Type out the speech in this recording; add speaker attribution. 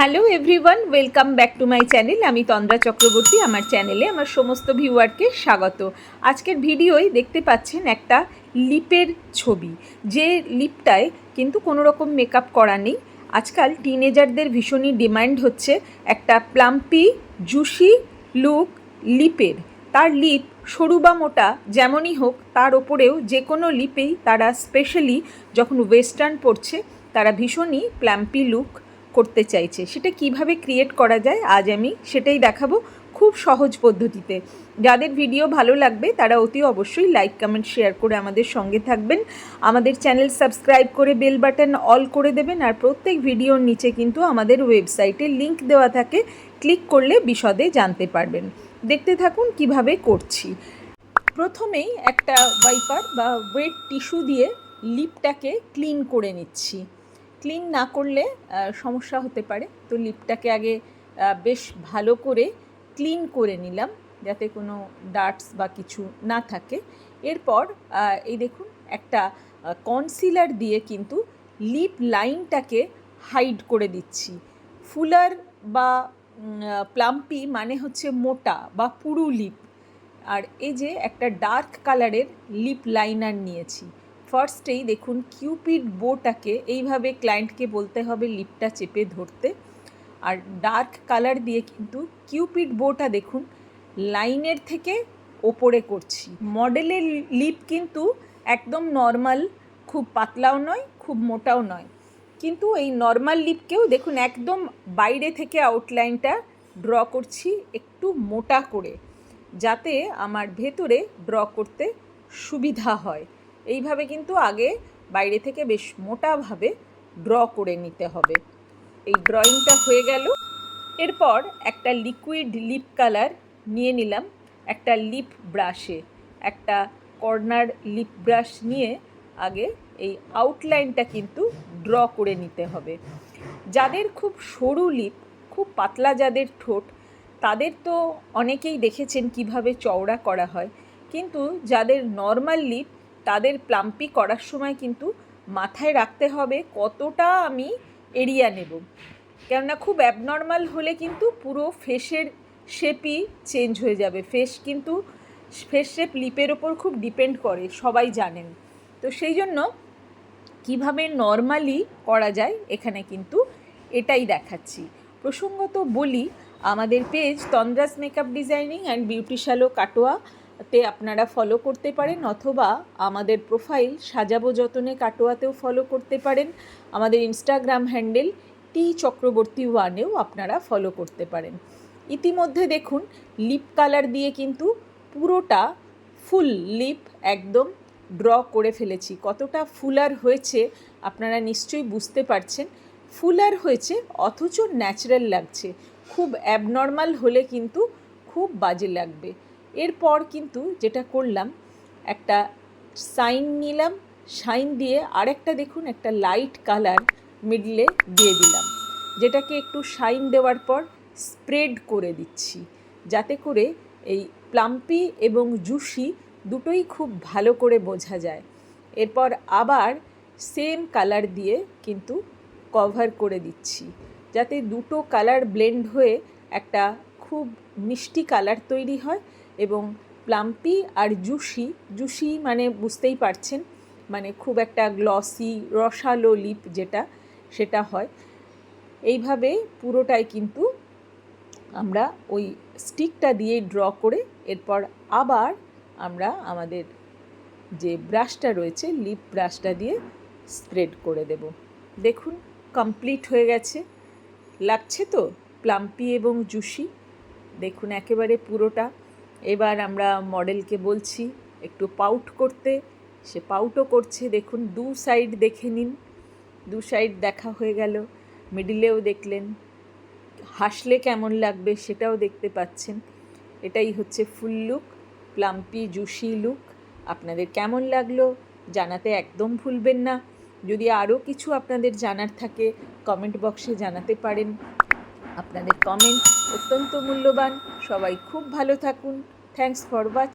Speaker 1: Hello everyone, welcome back to my channel. আমি তন্দ্রা চক্রবর্তী। আমার চ্যানেলে আমার সমস্ত ভিউয়ারকে স্বাগত। আজকের ভিডিওয় দেখতে পাচ্ছেন একটা লিপের ছবি, যে লিপটায় কিন্তু কোনো রকম মেকআপ করা নেই। আজকাল টিনেজারদের ভীষণই ডিমান্ড হচ্ছে একটা প্লাম্পি জুসি লুক লিপের। তার লিপ সরু বা মোটা যেমনই হোক, তার ওপরেও যে কোনো লিপেই তারা স্পেশালি যখন ওয়েস্টার্ন পড়ছে তারা ভীষণই প্লাম্পি লুক করতে চাইছে। সেটা কিভাবে ক্রিয়েট করা যায় আজ আমি সেটাই দেখাবো খুব সহজ পদ্ধতিতে। যাদের ভিডিও ভালো লাগবে তারা অতি অবশ্যই লাইক কমেন্ট শেয়ার করে আমাদের সঙ্গে থাকবেন। আমাদের চ্যানেল সাবস্ক্রাইব করে বেল বাটন অল করে দেবেন। আর প্রত্যেক ভিডিওর নিচে কিন্তু আমাদের ওয়েবসাইটে লিংক দেওয়া থাকে, ক্লিক করলে বিশদে জানতে পারবেন। দেখতে থাকুন কিভাবে করছি। প্রথমেই একটা ওয়াইপার বা ওয়েট টিস্যু দিয়ে লিপটাকে ক্লিন করে নিচ্ছি। ক্লিন না করলে সমস্যা হতে পারে, তো লিপটাকে আগে বেশ ভালো করে ক্লিন করে নিলাম যাতে কোনো ডার্টস বা কিছু না থাকে। এরপর এই দেখুন একটা কনসিলার দিয়ে কিন্তু লিপ লাইনটাকে হাইড করে দিচ্ছি। ফুলার বা প্লাম্পি মানে হচ্ছে মোটা বা পুরু লিপ। আর এই যে একটা ডার্ক কালারের লিপ লাইনার নিয়েছি। ফার্স্টেই দেখুন কিউপিড বোটাকে এইভাবে ক্লায়েন্টকে বলতে হবে লিপটা চেপে ধরতে। আর ডার্ক কালার দিয়ে কিন্তু কিউপিড বোটা দেখুন লাইনের থেকে ওপরে করছি। মডেলের লিপ কিন্তু একদম নর্মাল, খুব পাতলাও নয় খুব মোটাও নয়, কিন্তু এই নর্মাল লিপকেও দেখুন একদম বাইরে থেকে আউটলাইনটা ড্র করছি একটু মোটা করে, যাতে আমার ভেতরে ড্র করতে সুবিধা হয়। এইভাবে কিন্তু আগে বাইরে থেকে বেশ মোটাভাবে ড্র করে নিতে হবে। এই ড্রয়িংটা হয়ে গেল। এরপর একটা লিকুইড লিপ কালার নিয়ে নিলাম একটা লিপ ব্রাশে। একটা কর্নার লিপ ব্রাশ নিয়ে আগে এই আউটলাইনটা কিন্তু ড্র করে নিতে হবে। যাদের খুব সরু লিপ, খুব পাতলা যাদের ঠোঁট, তাদের তো অনেকেই দেখেছেন কিভাবে চওড়া করা হয়, কিন্তু যাদের নর্মাল লিপ তাদের প্লাম্পি করার সময় কিন্তু মাথায় রাখতে হবে কতটা আমি এরিয়া নেব। কেননা খুব অ্যাবনর্মাল হলে কিন্তু পুরো ফেসের শেপই চেঞ্জ হয়ে যাবে। ফেস শেপ লিপের ওপর খুব ডিপেন্ড করে, সবাই জানেন। তো সেই জন্য কিভাবে নর্মালি করা যায় এখানে কিন্তু এটাই দেখাচ্ছি। প্রসঙ্গত বলি, আমাদের page Tandra's makeup designing and beauty salon কাটোয়াতে আপনারা ফলো করতে পারেন, অথবা আমাদের প্রোফাইল সাজাবো যতনে কাটোয়াতেও ফলো করতে পারেন। আমাদের ইনস্টাগ্রাম হ্যান্ডেল টি চক্রবর্তী 1-এও আপনারা ফলো করতে পারেন। ইতিমধ্যে দেখুন লিপ কালার দিয়ে কিন্তু পুরোটা ফুল লিপ একদম ড্র করে ফেলেছি। কতটা ফুলার হয়েছে আপনারা নিশ্চয়ই বুঝতে পারছেন। ফুলার হয়েছে অথচ ন্যাচারাল লাগছে। খুব অ্যাবনর্মাল হলে কিন্তু খুব বাজে লাগবে। এরপর কিন্তু যেটা করলাম, একটা শাইন নিলাম, শাইন দিয়ে আরেকটা দেখুন একটা লাইট কালার মিডলে দিয়ে দিলাম, যেটাকে একটু শাইন দেওয়ার পর স্প্রেড করে দিচ্ছি, যাতে করে এই প্লাম্পি এবং জুসি দুটোই খুব ভালো করে বোঝা যায়। এরপর আবার সেম কালার দিয়ে কিন্তু কভার করে দিচ্ছি, যাতে দুটো কালার ব্লেন্ড হয়ে একটা খুব মিষ্টি কালার তৈরি হয়। এবং প্লাম্পি আর জুসি মানে বুঝতেই পারছেন, মানে খুব একটা গ্লসি রসালো লিপ যেটা, সেটা হয়। এইভাবে পুরোটাই কিন্তু আমরা ওই স্টিকটা দিয়ে ড্র করে এরপর আবার আমরা আমাদের যে ব্রাশটা রয়েছে লিপ ব্রাশটা দিয়ে স্প্রেড করে দেব। দেখুন কমপ্লিট হয়ে গেছে। লাগছে তো প্লাম্পি এবং জুসি, দেখুন একেবারে পুরোটা। এবার আমরা মডেলকে বলছি একটু পাউট করতে, সে পাউটও করছে। দেখুন দু সাইড দেখে নিন, দু সাইড দেখা হয়ে গেল, মিডিলেও দেখলেন। হাসলে কেমন লাগবে সেটাও দেখতে পাচ্ছেন। এটাই হচ্ছে ফুল লুক, প্লাম্পি জুসি লুক। আপনাদের কেমন লাগলো জানাতে একদম ভুলবেন না। যদি আরও কিছু আপনাদের জানার থাকে কমেন্ট বক্সে জানাতে পারেন। আপনাদের কমেন্ট অত্যন্ত মূল্যবান। সবাই খুব ভালো থাকুন। Thanks for watching.